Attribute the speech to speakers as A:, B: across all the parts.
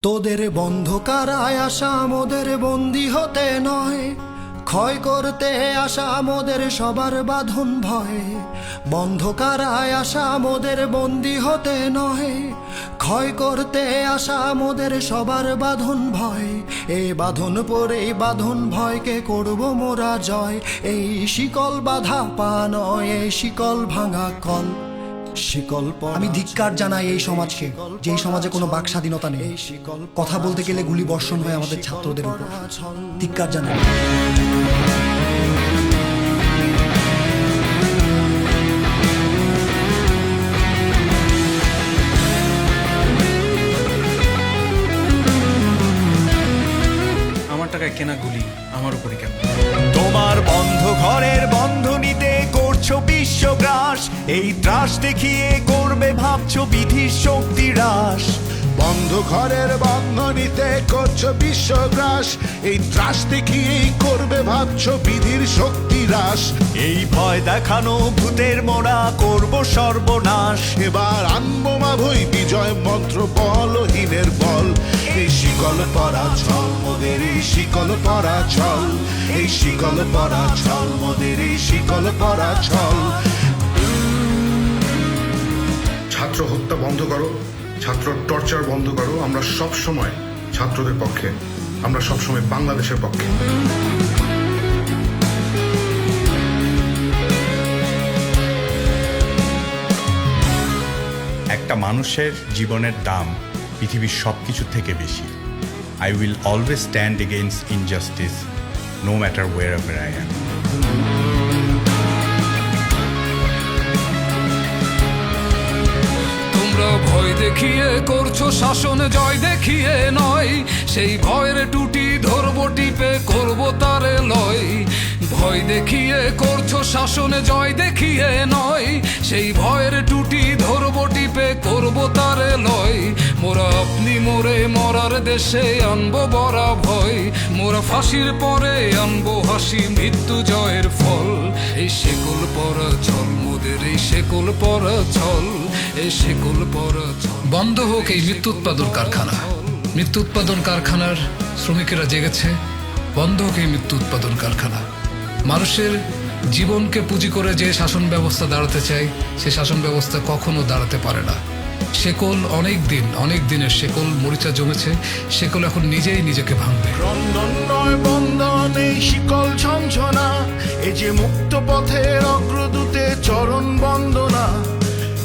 A: তোদের বন্ধ কারায় আসা মোদের বন্দী হতে নয়, ক্ষয় করতে আসা মোদের সবার বাঁধন ভয়। বন্ধ কারায় আসা মোদের বন্দী হতে নয়, ক্ষয় করতে আসা মোদের সবার বাঁধন ভয়। এই বাঁধন পরে বাঁধন ভয়কে করব মোরা জয়। এই শিকল বাধা পা নয়, এই শিকল ভাঙা কল। আমি ধিক্কার জানাই এই সমাজকে, যে এই সমাজে কোনো বাক স্বাধীনতা নেই। কথা বলতে গেলে গুলি বর্ষণ হয় আমাদের ছাত্রদের উপর। ধিক্কার জানাই।
B: আমার টাকায় কেনা গুলি আমার উপরই কেন?
C: তোমার বন্ধ ঘরের বন্ধনীতে করছো বিশ্বগ্রাস, এই ত্রাস দেখিয়ে করবে ভাবছো বিধির শক্তি হ্রাস।
D: বন্ধ ঘরের বন্ধনীতে করছো বিশ্বগ্রাস, এই ত্রাস দেখিয়েই করবে ভাবছো বিধির শক্তি হ্রাস।
C: এই ভয় দেখানো ভূতের মোড়া করব সর্বনাশ।
D: এবার আনবো মাভই বিজয় মন্ত্র, বলহীনের বল। এই শিকল পরা ছল মোদের, এই শিকল পরা ছল। এই শিকল পরা ছল মোদের, এই শিকল পরা ছল।
E: ছাত্র হত্যা বন্ধ করো, ছাত্র টর্চার বন্ধ করো। আমরা সব সময় ছাত্রদের পক্ষে, আমরা সব সময় বাংলাদেশের পক্ষে।
F: একটা মানুষের জীবনের দাম পৃথিবীর সব কিছু থেকে বেশি। I will always stand against injustice, no matter wherever I am.
G: তোমরা ভয় দেখিয়ে করছো শাসন, জয় দেখিয়ে নয়। সেই ভয়ের টুটি ধরবো টিপে, করবো তারে লয়। ভয় দেখিয়ে করছো শাসন, জয় দেখিয়ে নয়। সেই ভয়ের টুটি ধরবো টিপে, করবো তারে লয়। মোরা আপনি মোরে মরার দেশে আনবো বড়া ভয়। মোরা ফাঁসির পরে আনবো হাসি, মৃত্যু জয়ের ফল। এই শেকল পরা ছল মোদের, এই শেকল পরা ছল। এই শেকল পরা ছল। বন্ধ হোক এই মৃত্যু উৎপাদন কারখানা। মৃত্যু উৎপাদন কারখানার শ্রমিকেরা জেগেছে। বন্ধ হোক এই মৃত্যু উৎপাদন কারখানা। মানুষের জীবনকে পুঁজি করে যে শাসন ব্যবস্থা দাঁড়াতে চায়, সে শাসন ব্যবস্থা কখনো দাঁড়াতে পারে না। শেকল অনেক দিনের শেকল মরিচা জমেছে। শেকল এখন নিজেই নিজেকে ভাঙবে।
D: ক্রন্দন নয় বন্ধন, এই শিকল ঝঞ্ঝনা। এই যে মুক্ত পথের অগ্রদূতে চরণ বন্দনা।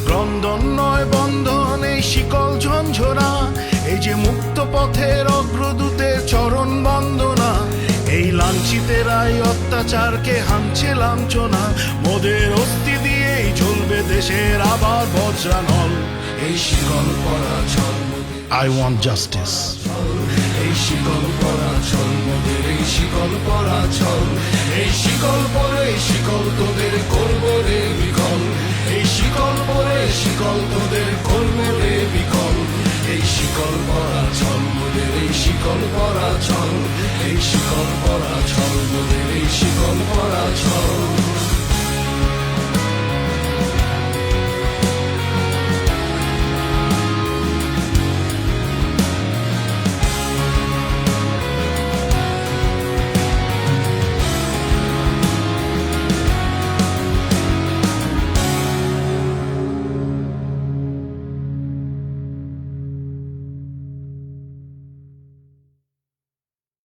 D: ক্রন্দন নয় বন্ধন, এই শিকল ঝঞ্ঝনা। এই যে মুক্ত পথের অগ্রদূতে চরণ বন্দনা। এই লাঞ্ছিতেরাই অত্যাচারকে হানছে লাঞ্ছনা। মোদের অস্থি দিয়েই চলবে দেশের আবার বজ্রানল। এই শিকল পরা ছল মোদের,
E: I want justice.
D: এই শিকল পরা ছল মোদের, এই শিকল পরা ছল। এই শিকল পরে শিকল তোদের করবো রে